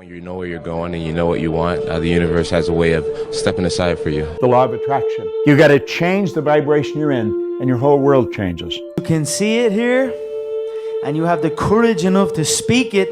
When you know where you're going and you know what you want, the universe has a way of stepping aside for you. The law of attraction. You got to change the vibration you're in, and your whole world changes. You can see it here, and you have the courage enough to speak it,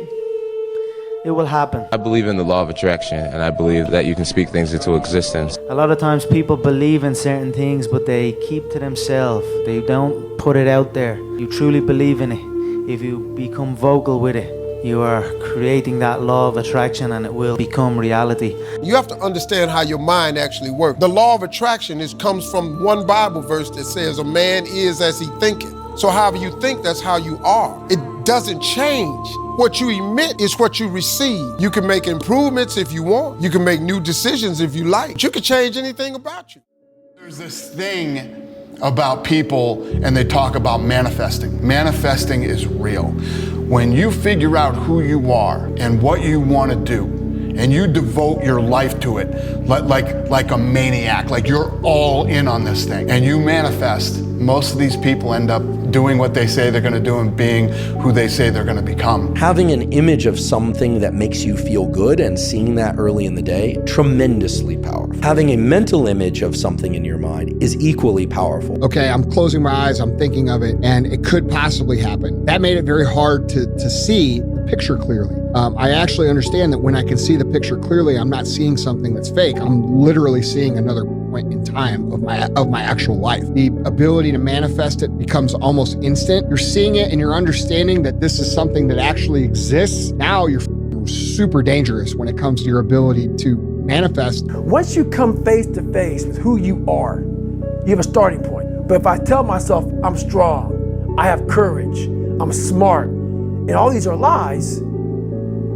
it will happen. I believe in the law of attraction, and I believe that you can speak things into existence. A lot of times people believe in certain things, but they keep to themselves. They don't put it out there. You truly believe in it. If you become vocal with it, you are creating that law of attraction, and it will become reality. You have to understand how your mind actually works. The law of attraction comes from one Bible verse that says, a man is as he thinketh. So however you think, that's how you are. It doesn't change. What you emit is what you receive. You can make improvements if you want. You can make new decisions if you like. You can change anything about you. There's this thing about people, and they talk about manifesting. Manifesting is real. When you figure out who you are and what you want to do, and you devote your life to it like a maniac, like you're all in on this thing, and you manifest, most of these people end up doing what they say they're going to do and being who they say they're going to become. Having an image of something that makes you feel good and seeing that early in the day, tremendously powerful. Having a mental image of something in your mind is equally powerful. Okay, I'm closing my eyes, I'm thinking of it, and it could possibly happen. That made it very hard to see the picture clearly. I actually understand that when I can see the picture clearly, I'm not seeing something that's fake. I'm literally seeing another point in time of my actual life. The ability to manifest it becomes almost instant. You're seeing it and you're understanding that this is something that actually exists. Now you're super dangerous when it comes to your ability to manifest. Once you come face to face with who you are, you have a starting point. But if I tell myself I'm strong, I have courage, I'm smart, and all these are lies,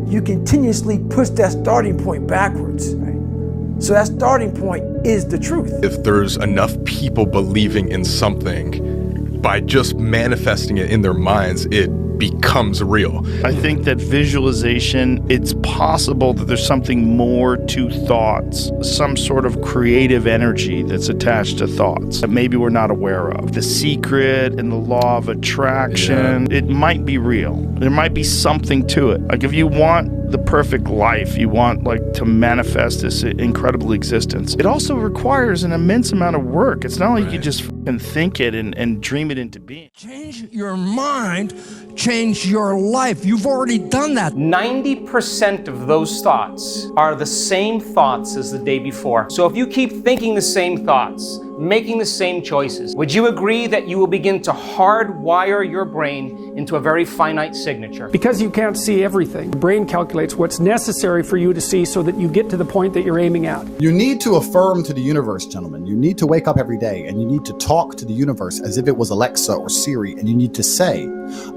you continuously push that starting point backwards. Right? So that starting point is the truth. If there's enough people believing in something, by just manifesting it in their minds, it becomes real. I think that visualization, it's possible that there's something more to thoughts, some sort of creative energy that's attached to thoughts that maybe we're not aware of. The secret and the law of attraction, it might be real. There might be something to it. Like if you want the perfect life, you want to manifest this incredible existence, it also requires an immense amount of work. It's not like you just think it and dream it into being. Change your mind, change your life. You've already done that. 90% of those thoughts are the same thoughts as the day before. So if you keep thinking the same thoughts, making the same choices, would you agree that you will begin to hardwire your brain into a very finite signature? Because you can't see everything, the brain calculates what's necessary for you to see so that you get to the point that you're aiming at. You need to affirm to the universe, gentlemen. You need to wake up every day and you need to talk to the universe as if it was Alexa or Siri, and you need to say,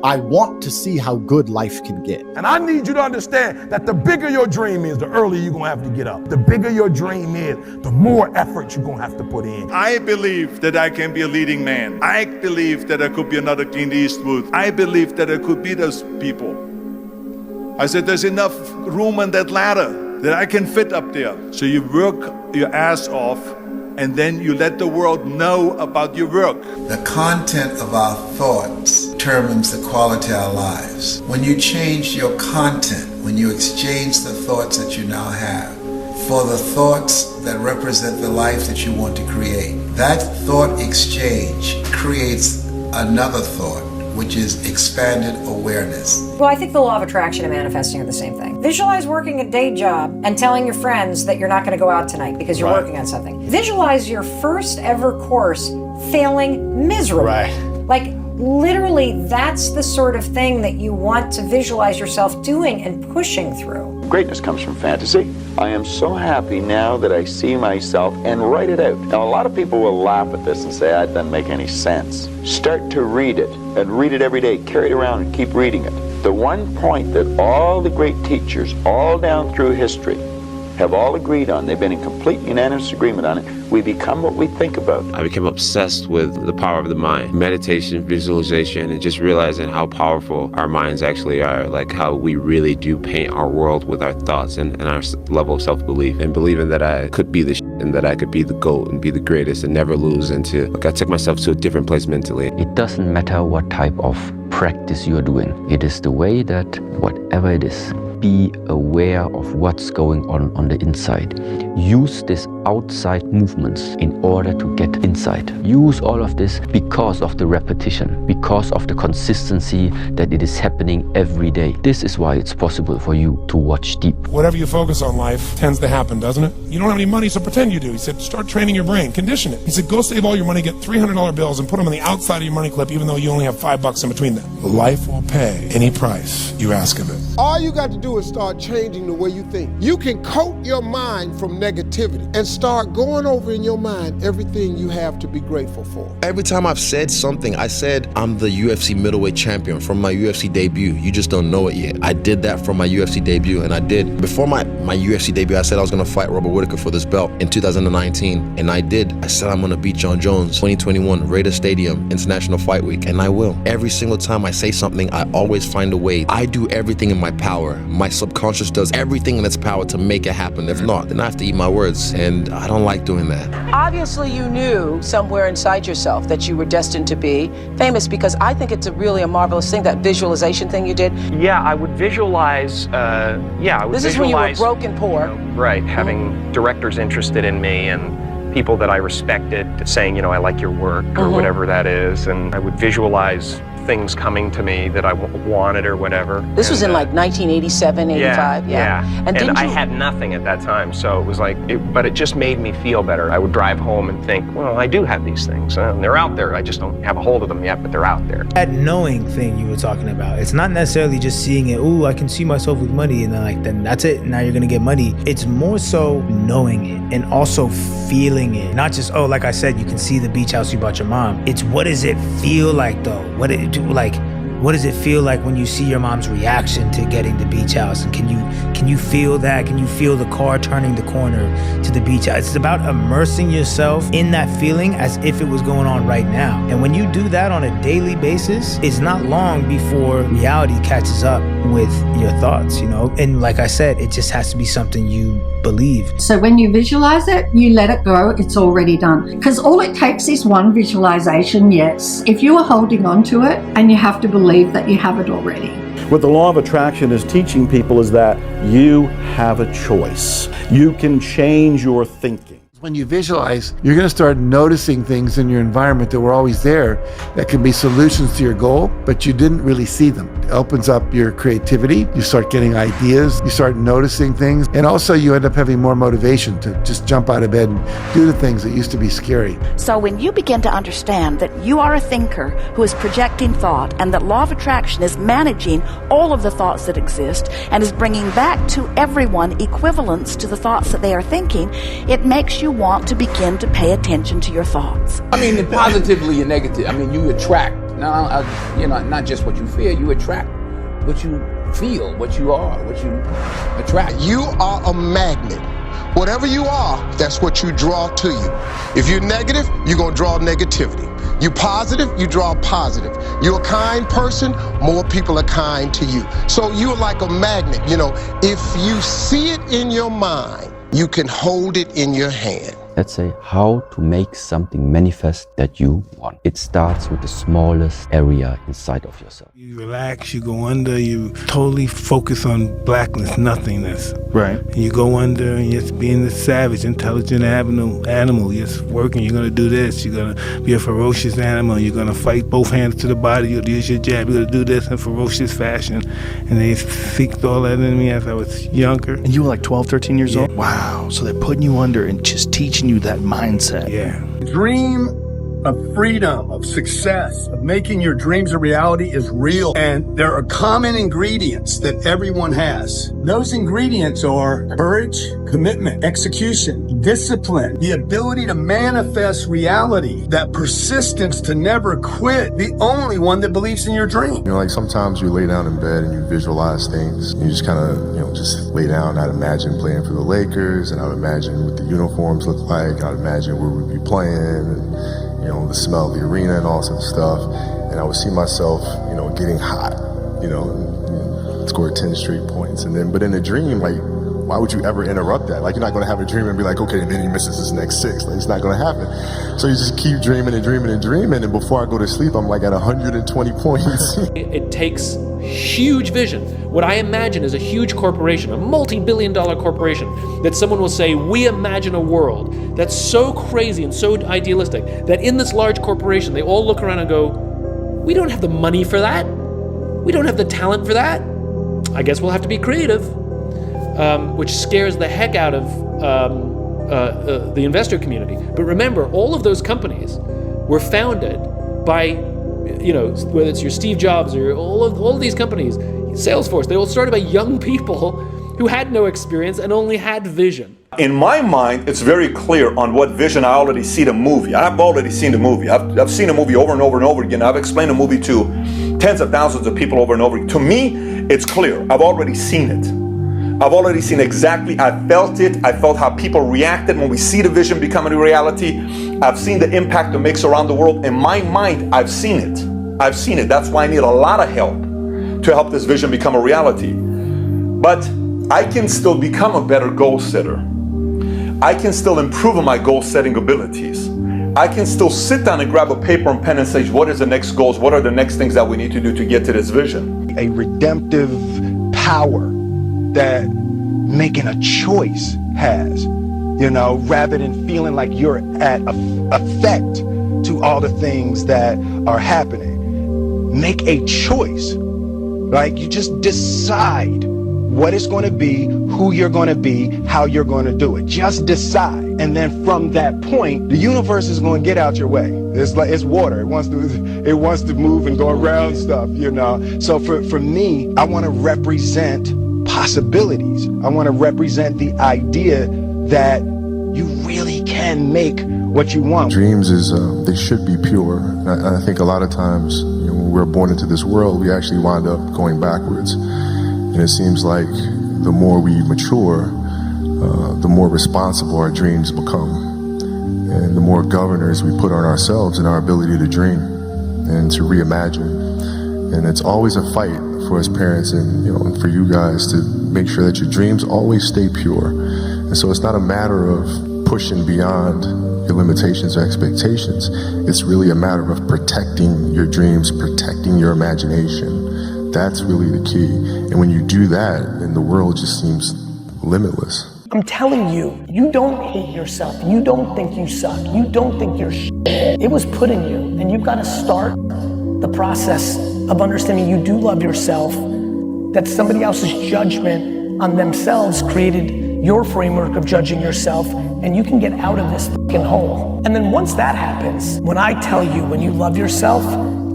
I want to see how good life can get. And I need you to understand that the bigger your dream is, the earlier you're going to have to get up. The bigger your dream is, the more effort you're going to have to put in. I believe that I can be a leading man. I believe that I could be another Clint Eastwood. I believe that I could be those people. I said there's enough room on that ladder that I can fit up there. So you work your ass off, and then you let the world know about your work. The content of our thoughts determines the quality of our lives. When you change your content, when you exchange the thoughts that you now have for the thoughts that represent the life that you want to create, that thought exchange creates another thought, which is expanded awareness. Well, I think the law of attraction and manifesting are the same thing. Visualize working a day job and telling your friends that you're not going to go out tonight because you're working on something. Visualize your first ever course failing miserably. Like literally, that's the sort of thing that you want to visualize yourself doing and pushing through. Greatness comes from fantasy. I am so happy now that I see myself and write it out. Now, a lot of people will laugh at this and say, that doesn't make any sense. Start to read it and read it every day. Carry it around and keep reading it. The one point that all the great teachers, all down through history, have all agreed on, they've been in complete unanimous agreement on it, we become what we think about. I became obsessed with the power of the mind, meditation, visualization, and just realizing how powerful our minds actually are, like how we really do paint our world with our thoughts and our level of self-belief, and believing that I could be the shit and that I could be the GOAT and be the greatest and never lose, and I took myself to a different place mentally. It doesn't matter what type of practice you're doing. It is the way that whatever it is, be aware of what's going on the inside. Use this outside movements in order to get inside. Use all of this because of the repetition, because of the consistency that it is happening every day. This is why it's possible for you to watch deep. Whatever you focus on, life tends to happen, doesn't it? You don't have any money, so pretend you do. He said, start training your brain, condition it. He said, go save all your money, get $300 bills and put them on the outside of your money clip, even though you only have $5 in between them. Life will pay any price you ask of it. All you got to do is start changing the way you think. You can coat your mind from negativity and start going over in your mind everything you have to be grateful for. Every time I've said something, I said I'm the UFC middleweight champion from my UFC debut. You just don't know it yet. I did that from my UFC debut, and I did. Before my UFC debut, I said I was going to fight Robert Whittaker for this belt in 2019, and I did. I said I'm going to beat John Jones, 2021, Raider Stadium, International Fight Week, and I will. Every single time I say something, I always find a way. I do everything in my power. My subconscious does everything in its power to make it happen. If not, then I have to eat my words, and I don't like doing that. Obviously, you knew somewhere inside yourself that you were destined to be famous, because I think it's really a marvelous thing, that visualization thing you did. Yeah, I would visualize, This is when you were broke and poor. Right, having directors interested in me and people that I respected saying, I like your work or whatever that is. And I would visualize things coming to me that I wanted or whatever. This was in like 1987, 85, yeah. And I had nothing at that time, so it was like, but it just made me feel better. I would drive home and think, well, I do have these things, and they're out there. I just don't have a hold of them yet, but they're out there. That knowing thing you were talking about, it's not necessarily just seeing it, ooh, I can see myself with money, and then that's it, now you're gonna get money. It's more so knowing it and also feeling it. Not just, oh, like I said, you can see the beach house you bought your mom. It's what does it feel like though? What does it feel like when you see your mom's reaction to getting the beach house? And can you feel that? Can you feel the car turning the corner to the beach house? It's about immersing yourself in that feeling as if it was going on right now. And when you do that on a daily basis, it's not long before reality catches up with your thoughts, And like I said, it just has to be something you believe. So when you visualize it, you let it go, it's already done. Because all it takes is one visualization, yes. If you are holding on to it and you have to believe that you have it already. What the law of attraction is teaching people is that you have a choice. You can change your thinking. When you visualize, you're going to start noticing things in your environment that were always there that can be solutions to your goal, but you didn't really see them. It opens up your creativity. You start getting ideas. You start noticing things. And also you end up having more motivation to just jump out of bed and do the things that used to be scary. So when you begin to understand that you are a thinker who is projecting thought, and that law of attraction is managing all of the thoughts that exist and is bringing back to everyone equivalence to the thoughts that they are thinking, it makes you want to begin to pay attention to your thoughts. Positively and negative. You attract. Now, not just what you feel, you attract what you feel, what you are, what you attract. You are a magnet. Whatever you are, that's what you draw to you. If you're negative, you're going to draw negativity. You're positive, you draw positive. You're a kind person, more people are kind to you. So you're like a magnet. If you see it in your mind, you can hold it in your hand. Let's say how to make something manifest that you want. It starts with the smallest area inside of yourself. You relax, you go under, you totally focus on blackness, nothingness. Right. And you go under and just being the savage, intelligent animal, just working. You're gonna do this, you're gonna be a ferocious animal, you're gonna fight both hands to the body, you'll use your jab, you're gonna do this in ferocious fashion. And they seeked all that in me as I was younger. And you were like 12, 13 years old? Wow. So they're putting you under and just teaching you that mindset. Yeah. Dream of freedom, of success, of making your dreams a reality is real. And there are common ingredients that everyone has. Those ingredients are courage, commitment, execution, discipline, the ability to manifest reality, that persistence to never quit, the only one that believes in your dream. Sometimes you lay down in bed and you visualize things. You just kind of, just lay down. I'd imagine playing for the Lakers, and I'd imagine what the uniforms look like. I'd imagine where we'd be playing, and the smell of the arena and all sorts of stuff. And I would see myself, getting hot, score 10 straight points. But in a dream, why would you ever interrupt that? Like, you're not going to have a dream and be like, okay, and then he misses his next 6. Like, it's not going to happen. So you just keep dreaming and dreaming and dreaming, and before I go to sleep, I'm like at 120 points. It takes huge vision. What I imagine is a huge corporation, a multi-billion-dollar corporation, that someone will say, we imagine a world that's so crazy and so idealistic that in this large corporation, they all look around and go, we don't have the money for that. We don't have the talent for that. I guess we'll have to be creative, which scares the heck out of the investor community. But remember, all of those companies were founded by, whether it's your Steve Jobs or all of these companies, Salesforce, they all started by young people who had no experience and only had vision. In my mind, it's very clear on what vision I already see the movie. I've already seen the movie. I've seen the movie over and over and over again. I've explained the movie to tens of thousands of people over and over. To me, it's clear. I've already seen it. I've already seen exactly, I felt it. I felt how people reacted when we see the vision becoming a reality. I've seen the impact it makes around the world. In my mind, I've seen it. I've seen it. That's why I need a lot of help to help this vision become a reality. But I can still become a better goal setter. I can still improve on my goal setting abilities. I can still sit down and grab a paper and pen and say, what is the next goals? What are the next things that we need to do to get to this vision? A redemptive power that making a choice has, rather than feeling like you're at effect to all the things that are happening. Make a choice. Like, you just decide what it's going to be, who you're going to be, how you're going to do it. Just decide. And then from that point, the universe is going to get out your way. It's like, it's water. It wants to move and go around stuff, So for me, I want to represent possibilities. I want to represent the idea that you really can make what you want. Dreams they should be pure. I think a lot of times, when we're born into this world, we actually wind up going backwards. And it seems like the more we mature, the more responsible our dreams become. And the more governors we put on ourselves and our ability to dream and to reimagine. And it's always a fight for us parents and for you guys to make sure that your dreams always stay pure. And so it's not a matter of pushing beyond your limitations or expectations. It's really a matter of protecting your dreams, protecting your imagination. That's really the key. And when you do that, then the world just seems limitless. I'm telling you, you don't hate yourself. You don't think you suck. You don't think you're shit. It was put in you, and you've got to start the process of understanding you do love yourself, that somebody else's judgment on themselves created your framework of judging yourself, and you can get out of this fucking hole. And then once that happens, when I tell you, when you love yourself,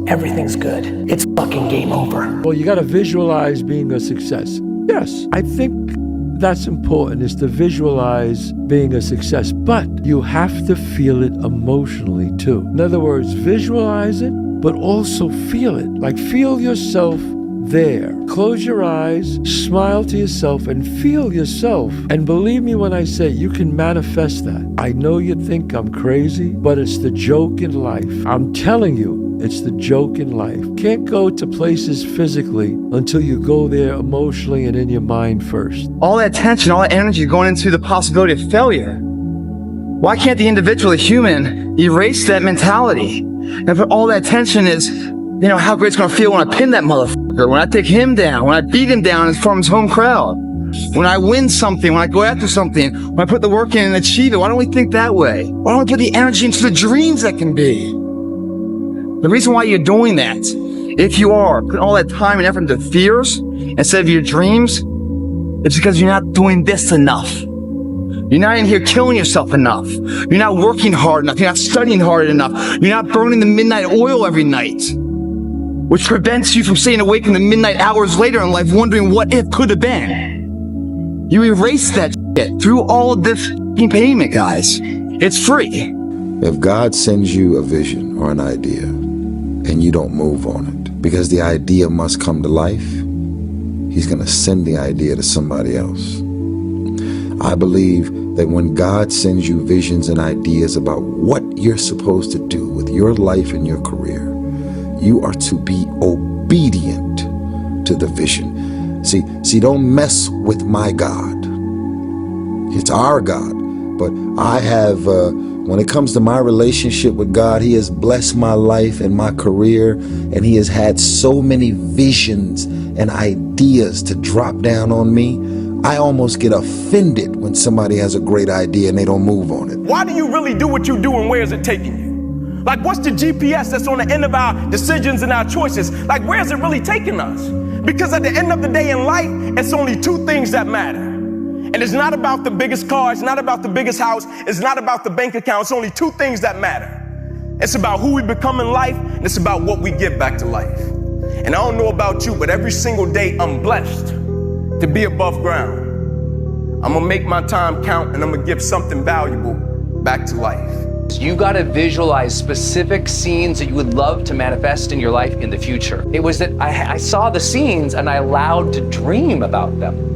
everything's good. It's fucking game over. Well, you gotta visualize being a success. Yes, I think that's important, is to visualize being a success, but you have to feel it emotionally too. In other words, visualize it, but also feel it. Like, feel yourself there. Close your eyes, smile to yourself, and feel yourself. And believe me when I say you can manifest that. I know you think I'm crazy, but it's the joke in life. I'm telling you, it's the joke in life. Can't go to places physically until you go there emotionally and in your mind first. All that tension, all that energy going into the possibility of failure. Why can't the individual, the human, erase that mentality? And if all that tension is, how great it's gonna feel when I pin that motherfucker, when I take him down, when I beat him down in front of his home crowd, when I win something, when I go after something, when I put the work in and achieve it. Why don't we think that way? Why don't we put the energy into the dreams that can be? The reason why you're doing that, if you are putting all that time and effort into fears instead of your dreams, it's because you're not doing this enough. You're not in here killing yourself enough. You're not working hard enough. You're not studying hard enough. You're not burning the midnight oil every night, which prevents you from staying awake in the midnight hours later in life wondering what if could have been. You erase that shit through all of this payment, guys. It's free. If God sends you a vision or an idea and you don't move on it, because the idea must come to life, He's going to send the idea to somebody else. I believe that when God sends you visions and ideas about what you're supposed to do with your life and your career, you are to be obedient to the vision. See, don't mess with my God. It's our God. But I have, when it comes to my relationship with God, He has blessed my life and my career, and He has had so many visions and ideas to drop down on me. I almost get offended when somebody has a great idea and they don't move on it. Why do you really do what you do, and where is it taking you? Like, what's the GPS that's on the end of our decisions and our choices? Like, where is it really taking us? Because at the end of the day in life, it's only two things that matter. And it's not about the biggest car, it's not about the biggest house, it's not about the bank account. It's only two things that matter. It's about who we become in life, and it's about what we give back to life. And I don't know about you, but every single day I'm blessed to be above ground. I'm gonna make my time count, and I'm gonna give something valuable back to life. You got to visualize specific scenes that you would love to manifest in your life in the future. It was that I saw the scenes and I allowed to dream about them.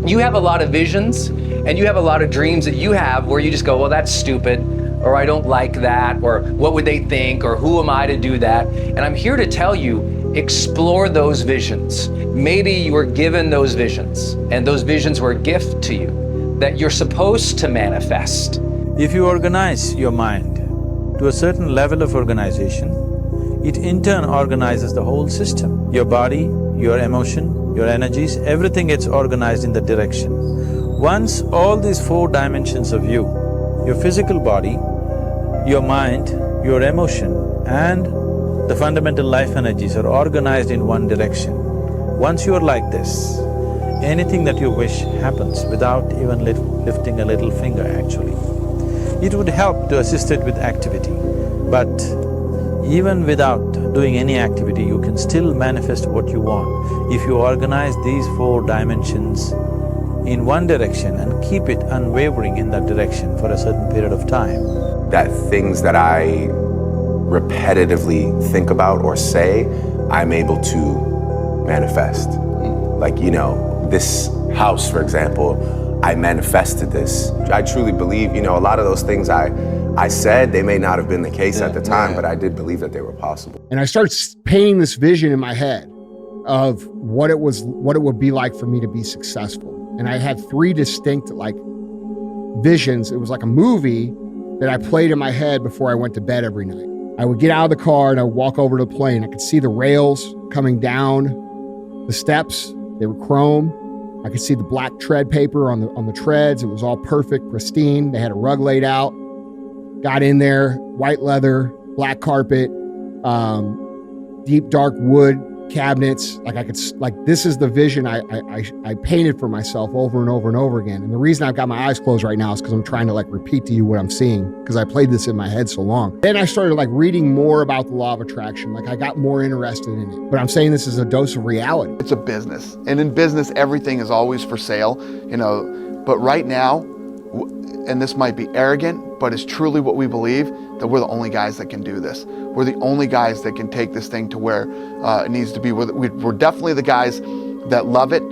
You have a lot of visions and you have a lot of dreams that you have where you just go, well, that's stupid, or I don't like that, or what would they think, or who am I to do that? And I'm here to tell you, explore those visions. Maybe you were given those visions and those visions were a gift to you that you're supposed to manifest. If you organize your mind to a certain level of organization, it in turn organizes the whole system. Your body, your emotion, your energies, everything gets organized in that direction. Once all these four dimensions of you, your physical body, your mind, your emotion, and the fundamental life energies are organized in one direction. Once you're like this, anything that you wish happens without even lifting a little finger actually. It would help to assist it with activity, but even without doing any activity, you can still manifest what you want if you organize these four dimensions in one direction and keep it unwavering in that direction for a certain period of time. That things that I repetitively think about or say, I'm able to manifest. Like, you know, this house, for example, I manifested this. I truly believe, you know, a lot of those things I said, they may not have been the case at the time, but I did believe that they were possible. And I started painting this vision in my head of what it would be like for me to be successful. And I had three distinct visions. It was like a movie that I played in my head before I went to bed every night. I would get out of the car and I would walk over to the plane. I could see the rails coming down the steps. They were chrome. I could see the black tread paper on the treads. It was all perfect, pristine. They had a rug laid out. Got in there, white leather, black carpet, deep dark wood cabinets. This is the vision I painted for myself over and over and over again. And the reason I've got my eyes closed right now is because I'm trying to repeat to you what I'm seeing, because I played this in my head so long. Then I started reading more about the law of attraction. I got more interested in it. But I'm saying this is a dose of reality. It's a business. And in business, everything is always for sale, but right now, and this might be arrogant, but it's truly what we believe, that we're the only guys that can do this. We're the only guys that can take this thing to where it needs to be. We're definitely the guys that love it,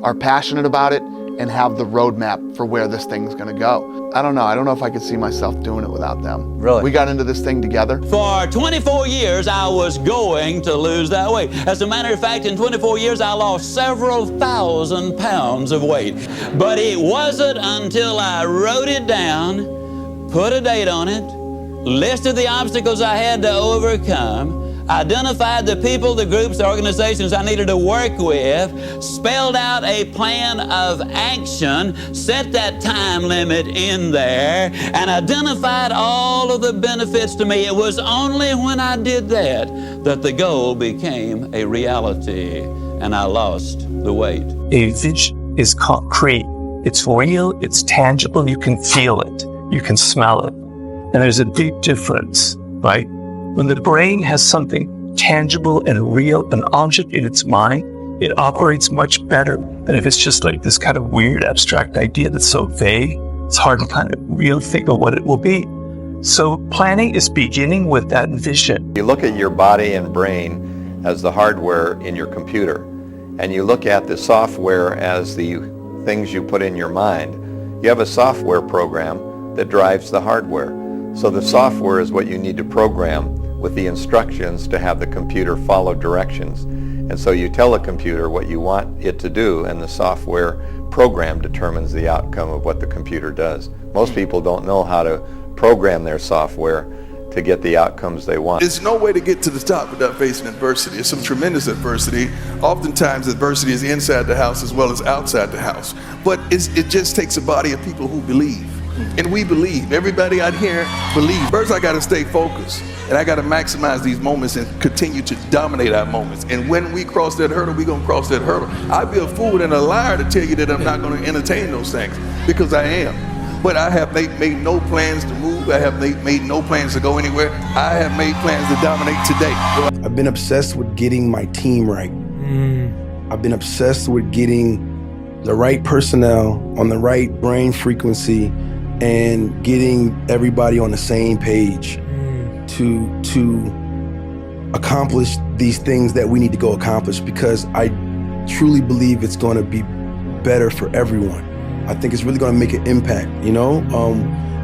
are passionate about it, and have the roadmap for where this thing's gonna go. I don't know if I could see myself doing it without them. Really? We got into this thing together. For 24 years, I was going to lose that weight. As a matter of fact, in 24 years, I lost several thousand pounds of weight. But it wasn't until I wrote it down, put a date on it, listed the obstacles I had to overcome, identified the people, the groups, the organizations I needed to work with, spelled out a plan of action, set that time limit in there, and identified all of the benefits to me. It was only when I did that that the goal became a reality and I lost the weight. A vision is concrete. It's real, it's tangible, you can feel it, you can smell it. And there's a big difference, right? When the brain has something tangible and real, an object in its mind, it operates much better than if it's just this kind of weird abstract idea that's so vague. It's hard to kind of really think of what it will be. So planning is beginning with that vision. You look at your body and brain as the hardware in your computer, and you look at the software as the things you put in your mind. You have a software program that drives the hardware. So the software is what you need to program with the instructions to have the computer follow directions. And so you tell a computer what you want it to do, and the software program determines the outcome of what the computer does. Most people don't know how to program their software to get the outcomes they want. There's no way to get to the top without facing adversity. It's some tremendous adversity. Oftentimes adversity is inside the house as well as outside the house. But it just takes a body of people who believe. And we believe. Everybody out here believes. First, I got to stay focused. And I got to maximize these moments and continue to dominate our moments. And when we cross that hurdle, we're going to cross that hurdle. I'd be a fool and a liar to tell you that I'm not going to entertain those things, because I am. But I have made no plans to move. I have made no plans to go anywhere. I have made plans to dominate today. I've been obsessed with getting my team right. I've been obsessed with getting the right personnel on the right brain frequency and getting everybody on the same page to accomplish these things that we need to go accomplish, because I truly believe it's going to be better for everyone. I think it's really going to make an impact, you know?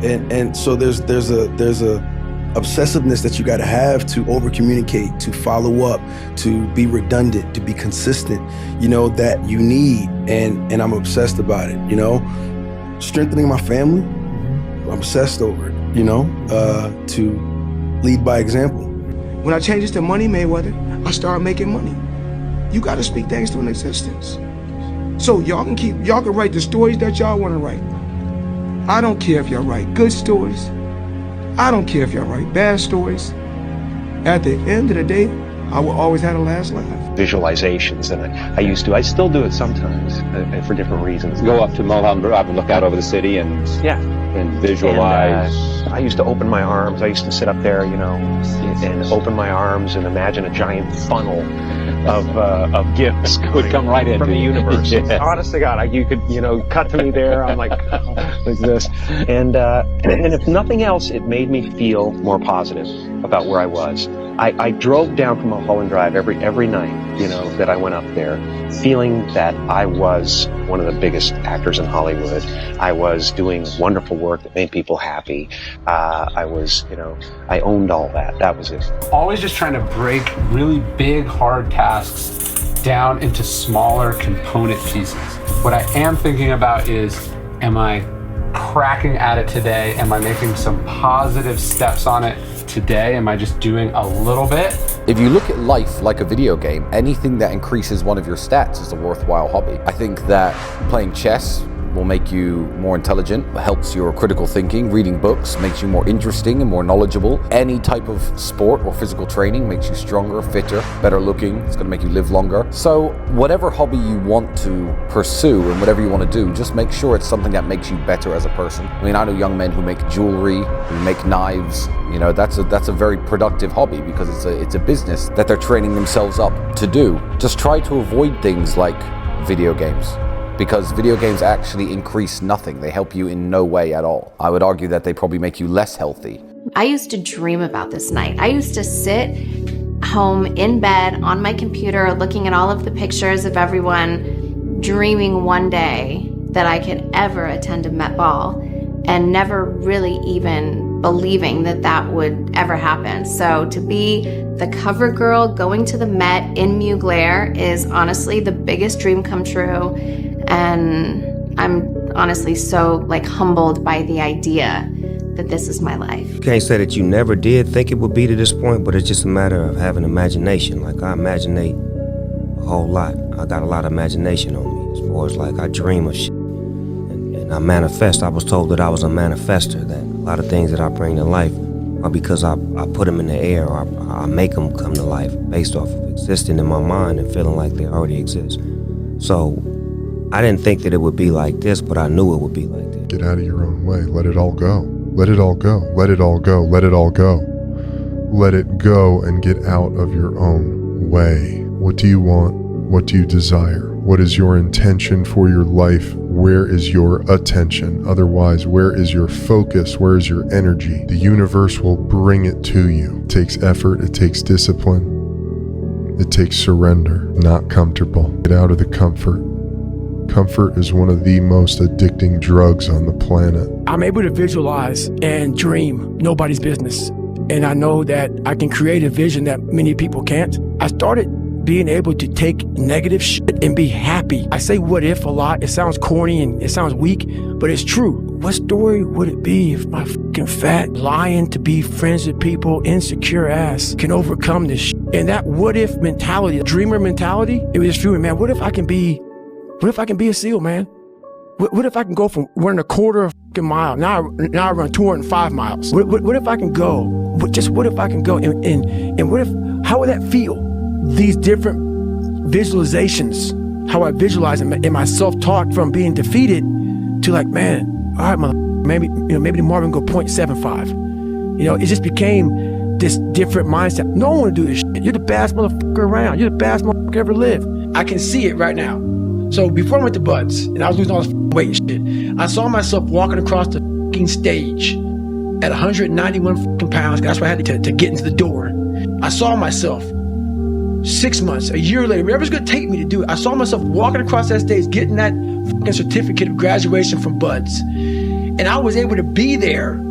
And so there's a obsessiveness that you got to have to over communicate, to follow up, to be redundant, to be consistent, you know, that you need. And I'm obsessed about it, you know? Strengthening my family, I'm obsessed over it, you know, to lead by example. When I changed this to Money Mayweather, I started making money. You got to speak things to an existence. So y'all can write the stories that y'all want to write. I don't care if y'all write good stories. I don't care if y'all write bad stories. At the end of the day, I will always have the last laugh. Visualizations, and I still do it sometimes for different reasons. Go up to Mulholland Drive and look out over the city and visualize. And, I used to open my arms. I used to sit up there, you know, and open my arms and imagine a giant funnel of gifts would come right in from the universe. Yeah. Honest to God, you could, you know, cut to me there. I'm like this, and if nothing else, it made me feel more positive about where I was. I drove down from Mulholland Drive every night, you know, that I went up there, feeling that I was one of the biggest actors in Hollywood. I was doing wonderful work that made people happy. I was, you know, I owned all that. That was it. Always just trying to break really big, hard tasks down into smaller component pieces. What I am thinking about is, am I cracking at it today? Am I making some positive steps on it today? Am I just doing a little bit? If you look at life like a video game, anything that increases one of your stats is a worthwhile hobby. I think that playing chess will make you more intelligent, helps your critical thinking. Reading books makes you more interesting and more knowledgeable. Any type of sport or physical training makes you stronger, fitter, better looking. It's going to make you live longer. So whatever hobby you want to pursue and whatever you want to do, just make sure it's something that makes you better as a person. I mean, I know young men who make jewelry, who make knives. You know, that's a very productive hobby, because it's a business that they're training themselves up to do. Just try to avoid things like video games, because video games actually increase nothing. They help you in no way at all. I would argue that they probably make you less healthy. I used to dream about this night. I used to sit home in bed on my computer looking at all of the pictures of everyone, dreaming one day that I could ever attend a Met Ball, and never really even believing that that would ever happen. So to be the cover girl going to the Met in Mugler is honestly the biggest dream come true. And I'm honestly so humbled by the idea that this is my life. You can't say that you never did think it would be to this point, but it's just a matter of having imagination. I imaginate a whole lot. I got a lot of imagination on me, as far as I dream of shit. And I manifest. I was told that I was a manifester, that a lot of things that I bring to life are because I put them in the air, or I make them come to life based off of existing in my mind and feeling like they already exist. So I didn't think that it would be like this, but I knew it would be like this. Get out of your own way. Let it all go. Let it all go. Let it all go. Let it all go. Let it go and get out of your own way. What do you want? What do you desire? What is your intention for your life? Where is your attention? Otherwise, where is your focus? Where is your energy? The universe will bring it to you. It takes effort. It takes discipline. It takes surrender. Not comfortable. Get out of the comfort. Comfort is one of the most addicting drugs on the planet. I'm able to visualize and dream nobody's business. And I know that I can create a vision that many people can't. I started being able to take negative shit and be happy. I say what if a lot. It sounds corny and it sounds weak, but it's true. What story would it be if my fucking fat, lying to be friends with people, insecure ass can overcome this shit? And that what if mentality, the dreamer mentality, it was just feeling, man, what if I can be a SEAL, man? What if I can go from running a quarter of a fucking mile, now I run 205 miles? What if I can go? What if I can go? And what if, how would that feel? These different visualizations, how I visualize in my self-talk from being defeated to like, man, all right, maybe the Marvin go 0.75. It just became this different mindset. No one want to do this shit. You're the baddest motherfucker around. You're the baddest motherfucker ever lived. I can see it right now. So before I went to Buds and I was losing all this weight and shit, I saw myself walking across the fucking stage at 191 fucking pounds. That's why I had to get into the door. I saw myself 6 months, a year later, whatever's gonna take me to do it. I saw myself walking across that stage, getting that fucking certificate of graduation from Buds. And I was able to be there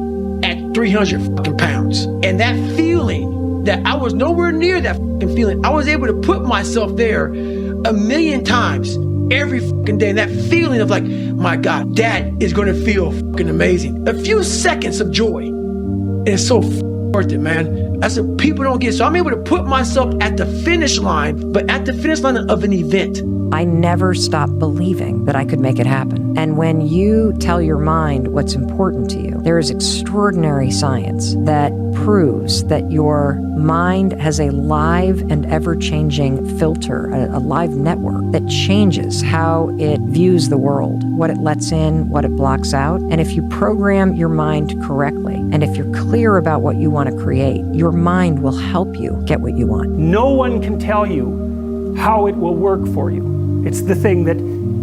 at 300 fucking pounds. And that feeling that I was nowhere near that fucking feeling, I was able to put myself there 1,000,000 times every fucking day. And that feeling of like, my God, that is gonna feel fucking amazing. A few seconds of joy. And it's so worth it, man. That's what people don't get. So I'm able to put myself at the finish line, but at the finish line of an event. I never stopped believing that I could make it happen. And when you tell your mind what's important to you, there is extraordinary science that proves that your mind has a live and ever-changing filter, a live network that changes how it views the world, what it lets in, what it blocks out. And if you program your mind correctly, and if you're clear about what you want to create, your mind will help you get what you want. No one can tell you how it will work for you. It's the thing that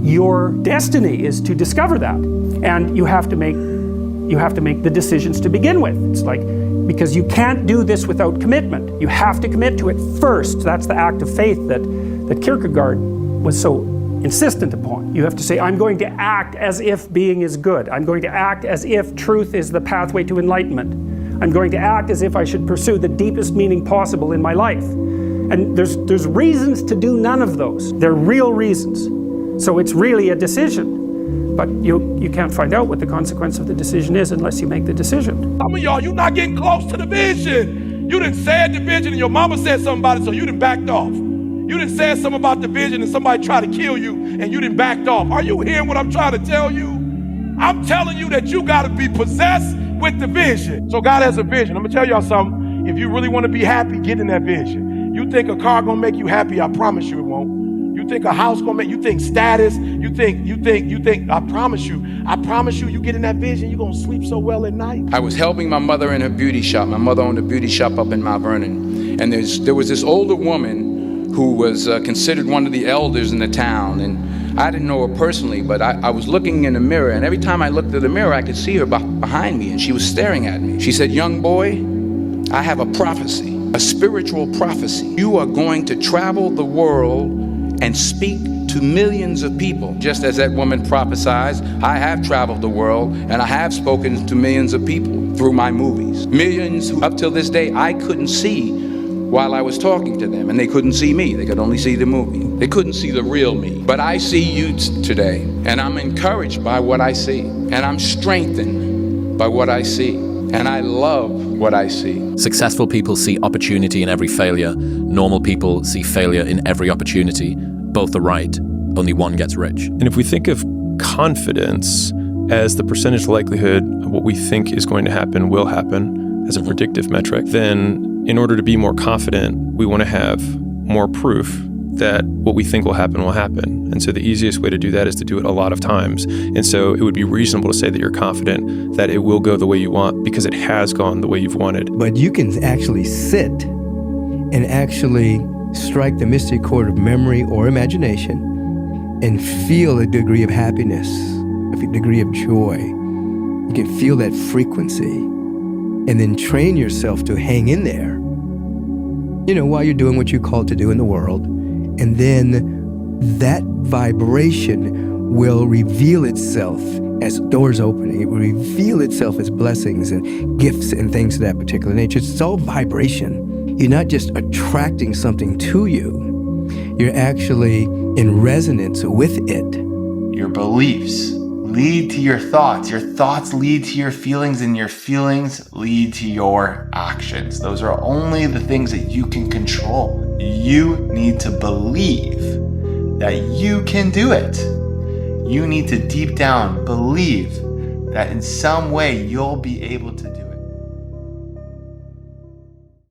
your destiny is to discover that. And you have to make the decisions to begin with. It's like, because you can't do this without commitment. You have to commit to it first. That's the act of faith that Kierkegaard was so insistent upon. You have to say, I'm going to act as if being is good. I'm going to act as if truth is the pathway to enlightenment. I'm going to act as if I should pursue the deepest meaning possible in my life. And there's reasons to do none of those. They're real reasons. So it's really a decision. But you can't find out what the consequence of the decision is unless you make the decision. Some of y'all, you're not getting close to the vision. You done said the vision and your mama said something about it, so you done backed off. You done said something about the vision and somebody tried to kill you and you done backed off. Are you hearing what I'm trying to tell you? I'm telling you that you gotta be possessed with the vision. So God has a vision. I'm gonna tell y'all something. If you really wanna be happy, get in that vision. You think a car gonna make you happy, I promise you it won't. You think a house gonna make you think status, you think, I promise you, you get in that vision, you're gonna sleep so well at night. I was helping my mother in her beauty shop. My mother owned a beauty shop up in Mount Vernon. And there was this older woman who was considered one of the elders in the town. And I didn't know her personally, but I was looking in the mirror, and every time I looked at the mirror, I could see her behind me, and she was staring at me. She said, "Young boy, I have a prophecy. A spiritual prophecy. You are going to travel the world and speak to millions of people." Just as that woman prophesied, I have traveled the world and I have spoken to millions of people through my movies. Millions who up till this day I couldn't see while I was talking to them, and they couldn't see me. They could only see the movie. They couldn't see the real me. But I see you today, and I'm encouraged by what I see, and I'm strengthened by what I see, and I love what I see. Successful people see opportunity in every failure. Normal people see failure in every opportunity. Both are right. Only one gets rich. And if we think of confidence as the percentage likelihood of what we think is going to happen will happen as a predictive metric, then in order to be more confident, we want to have more proof that what we think will happen will happen. And so the easiest way to do that is to do it a lot of times. And so it would be reasonable to say that you're confident that it will go the way you want because it has gone the way you've wanted. But you can actually sit and actually strike the mystic chord of memory or imagination and feel a degree of happiness, a degree of joy. You can feel that frequency and then train yourself to hang in there, while you're doing what you're called to do in the world. And then that vibration will reveal itself as doors opening. It will reveal itself as blessings and gifts and things of that particular nature. It's all vibration. You're not just attracting something to you. you're actually in resonance with it. Your beliefs lead to your thoughts. Your thoughts lead to your feelings, and your feelings lead to your actions. Those are only the things that you can control. You need to believe that you can do it. You need to deep down believe that in some way you'll be able to do it.